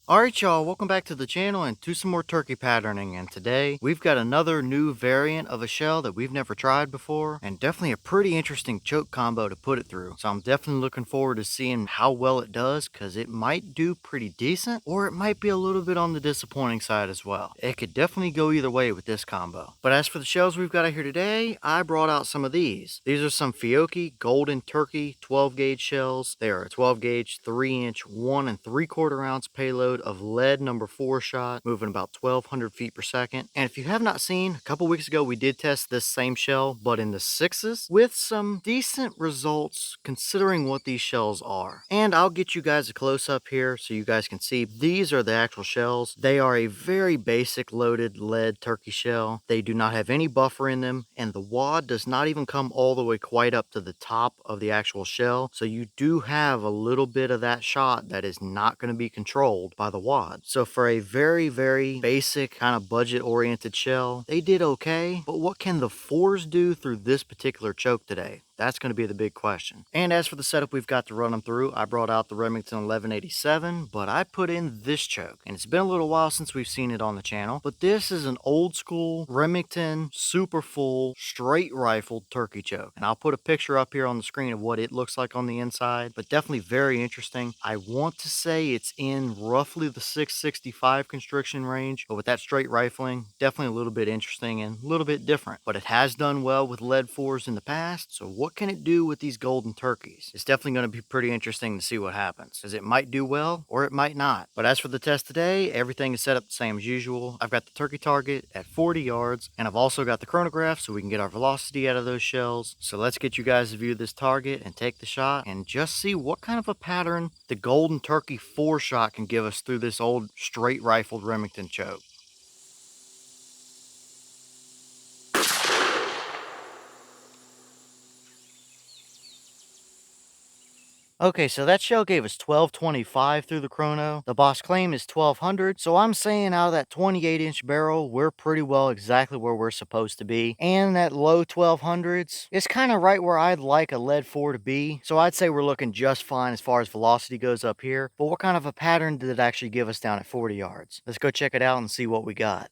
Alright y'all, welcome back to the channel and to some more turkey patterning, and today we've got another new variant of a shell that we've never tried before and definitely a pretty interesting choke combo to put it through. So I'm definitely looking forward to seeing how well it does, because it might do pretty decent or it might be a little bit on the disappointing side as well. It could definitely go either way with this combo. But as for the shells we've got out here today, I brought out some of these. These are some Fiocchi Golden Turkey 12 gauge shells. They are a 12 gauge 3-inch 1 3/4 ounce payload of lead number 4 shot, moving about 1200 feet per second. And if you have not seen, a couple weeks ago we did test this same shell but in the 6s with some decent results considering what these shells are. And I'll get you guys a close-up here so you guys can see these are the actual shells. They are a very basic loaded lead turkey shell. They do not have any buffer in them, and the wad does not even come all the way quite up to the top of the actual shell, so you do have a little bit of that shot that is not going to be controlled by the wad. So for a very basic kind of budget oriented shell, they did okay, but what can the 4s do through this particular choke today? That's going to be the big question. And as for the setup we've got to run them through, I brought out the Remington 1187, but I put in this choke. And it's been a little while since we've seen it on the channel, but this is an old school Remington super full straight rifled turkey choke. And I'll put a picture up here on the screen of what it looks like on the inside, but definitely very interesting. I want to say it's in roughly the 665 constriction range, but with that straight rifling, definitely a little bit interesting and a little bit different. But it has done well with lead 4s in the past, so what can it do with these golden turkeys? It's definitely going to be pretty interesting to see what happens, because it might do well or it might not. But as for the test today, everything is set up the same as usual. I've got the turkey target at 40 yards, and I've also got the chronograph so we can get our velocity out of those shells. So let's get you guys to view this target and take the shot and just see what kind of a pattern the golden turkey 4 shot can give us through this old straight rifled Remington choke. Okay, so that shell gave us 1225 through the chrono. The boss claim is 1200, so I'm saying out of that 28-inch barrel, we're pretty well exactly where we're supposed to be. And that low 1200s is kind of right where I'd like a lead 4 to be. So I'd say we're looking just fine as far as velocity goes up here. But what kind of a pattern did it actually give us down at 40 yards? Let's go check it out and see what we got.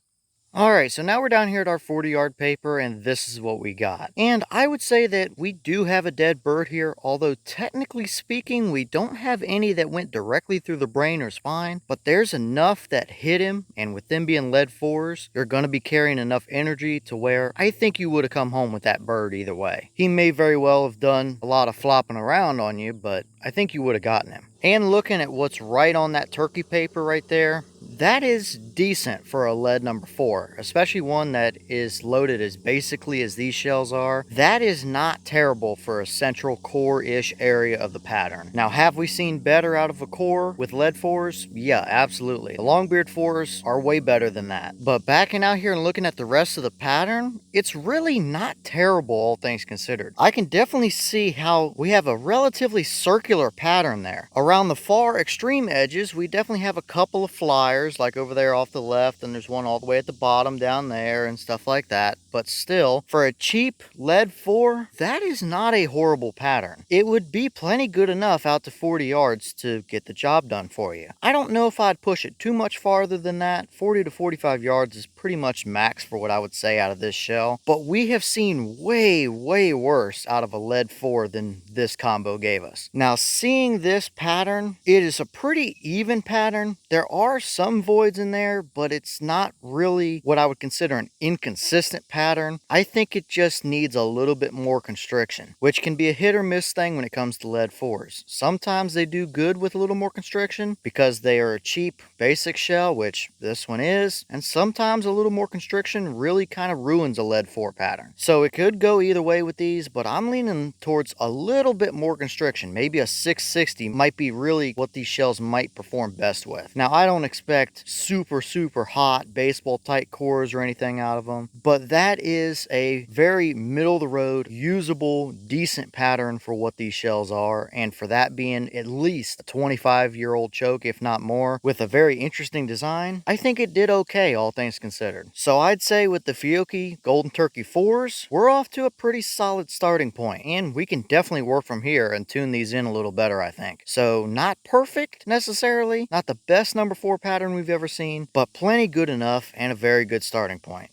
Alright, so now we're down here at our 40-yard paper, and this is what we got. And I would say that we do have a dead bird here, although technically speaking, we don't have any that went directly through the brain or spine, but there's enough that hit him, and with them being lead 4s, you're going to be carrying enough energy to where I think you would have come home with that bird either way. He may very well have done a lot of flopping around on you, but I think you would have gotten him. And looking at what's right on that turkey paper right there, that is decent for a lead number 4, especially one that is loaded as basically as these shells are. That is not terrible for a central core-ish area of the pattern. Now, have we seen better out of a core with lead 4s? Yeah, absolutely. The longbeard 4s are way better than that. But backing out here and looking at the rest of the pattern, it's really not terrible, all things considered. I can definitely see how we have a relatively circular pattern there. Around the far extreme edges, we definitely have a couple of flyers, like over there off the left, and there's one all the way at the bottom down there and stuff like that. But still, for a cheap lead 4, that is not a horrible pattern. It would be plenty good enough out to 40 yards to get the job done for you. I don't know if I'd push it too much farther than that. 40 to 45 yards is pretty much max for what I would say out of this shell. But we have seen way worse out of a lead 4 than this combo gave us. Now, seeing this pattern, it is a pretty even pattern. There are some voids in there, but it's not really what I would consider an inconsistent pattern. I think it just needs a little bit more constriction, which can be a hit or miss thing when it comes to lead 4s. Sometimes they do good with a little more constriction because they are a cheap basic shell, which this one is, and sometimes a little more constriction really kind of ruins a lead 4 pattern. So it could go either way with these, but I'm leaning towards a little bit more constriction. Maybe a 660 might be really what these shells might perform best with. Now, I don't expect super hot baseball tight cores or anything out of them, but that that is a very middle of the road, usable, decent pattern for what these shells are. And for that being at least a 25-year-old choke, if not more, with a very interesting design, I think it did okay, all things considered. So I'd say with the Fiocchi Golden Turkey 4s, we're off to a pretty solid starting point, and we can definitely work from here and tune these in a little better, I think. So not perfect necessarily, not the best number 4 pattern we've ever seen, but plenty good enough and a very good starting point.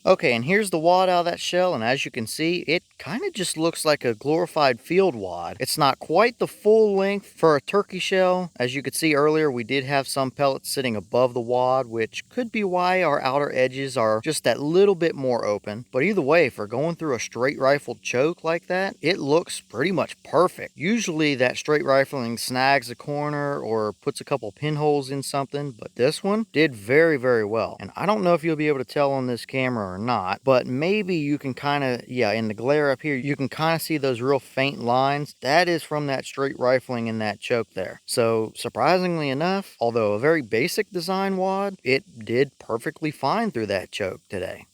Okay, and here's the wad out of that shell, and as you can see, it kind of just looks like a glorified field wad. It's not quite the full length for a turkey shell. As you could see earlier, we did have some pellets sitting above the wad, which could be why our outer edges are just that little bit more open. But either way, for going through a straight rifled choke like that, it looks pretty much perfect. Usually that straight rifling snags a corner or puts a couple pinholes in something, but this one did very, very well. And I don't know if you'll be able to tell on this camera or not, but maybe you can kind of, yeah, in the glare up here, you can kind of see those real faint lines. That is from that straight rifling in that choke there. So surprisingly enough, although a very basic design wad, it did perfectly fine through that choke today.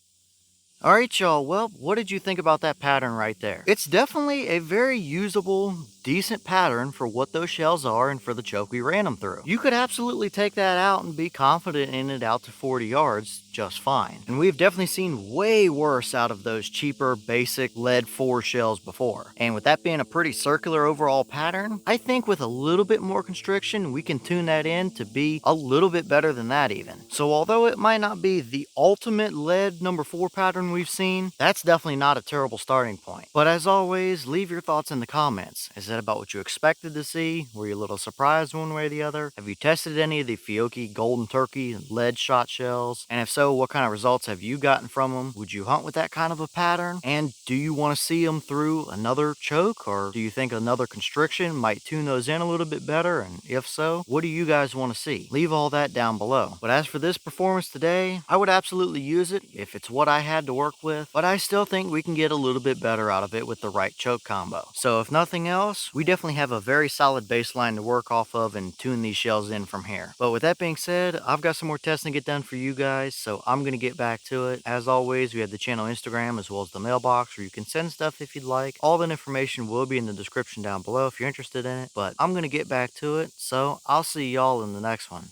Alright y'all, well, what did you think about that pattern right there? It's definitely a very usable, decent pattern for what those shells are and for the choke we ran them through. You could absolutely take that out and be confident in it out to 40 yards just fine. And we've definitely seen way worse out of those cheaper, basic lead 4 shells before. And with that being a pretty circular overall pattern, I think with a little bit more constriction, we can tune that in to be a little bit better than that even. So although it might not be the ultimate lead number 4 pattern we've seen, that's definitely not a terrible starting point. But as always, leave your thoughts in the comments. Is that about what you expected to see? Were you a little surprised one way or the other? Have you tested any of the Fiocchi Golden Turkey lead shot shells? And if so, what kind of results have you gotten from them? Would you hunt with that kind of a pattern? And do you want to see them through another choke? Or do you think another constriction might tune those in a little bit better? And if so, what do you guys want to see? Leave all that down below. But as for this performance today, I would absolutely use it if it's what I had to work with, but I still think we can get a little bit better out of it with the right choke combo. So if nothing else, we definitely have a very solid baseline to work off of and tune these shells in from here. But with that being said, I've got some more testing to get done for you guys, so I'm going to get back to it. As always, we have the channel Instagram as well as the mailbox where you can send stuff if you'd like. All that information will be in the description down below if you're interested in it, but I'm going to get back to it, so I'll see y'all in the next one.